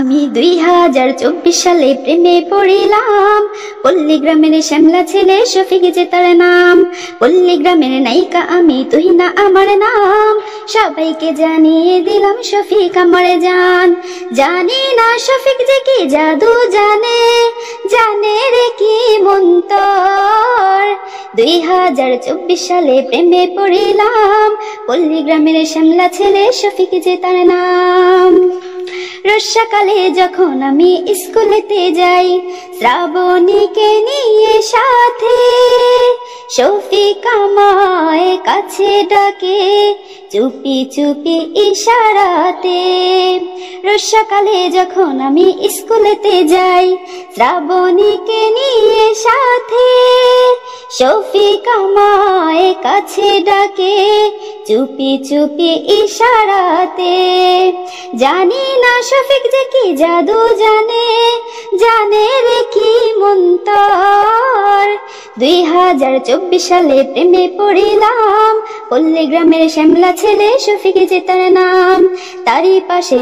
আমি 2024 সালে প্রেমে পড়িলাম পল্লী গ্রামের শ্যামলা ছেলে শফিক যে তার নাম। পল্লী গ্রামের নায়িকা আমি, তুই না আমার নাম, সবাইকে জানিয়ে দিলাম শফিক আমার জান। জানি না শফিক যে কি জাদু জানে, জানে রে কি মন্তর। 2024 সালে প্রেমে পড়িলাম পল্লী গ্রামের শ্যামলা ছেলে শফিক যে তার নাম। বর্ষাকালে যখন আমি স্কুলেতে যাই, শ্রাবণীকে নিয়ে সাথে, শফিক আমায় কাছে ডাকে চুপি চুপি ইশারাতে। বর্ষাকালে যখন আমি স্কুলেতে যাই, শ্রাবণীকে নিয়ে সাথে, শফিক আমায় কাছে ডাকে চুপি চুপি ইশারাতে। জানি না শফিক যে কি জাদু জানে, জানে রে কি মন্তর। 2024 সালে প্রেমে পড়িলাম পল্লী গ্রামের শ্যামলা ছেলে শফিক যে তার নাম। তারই পাশে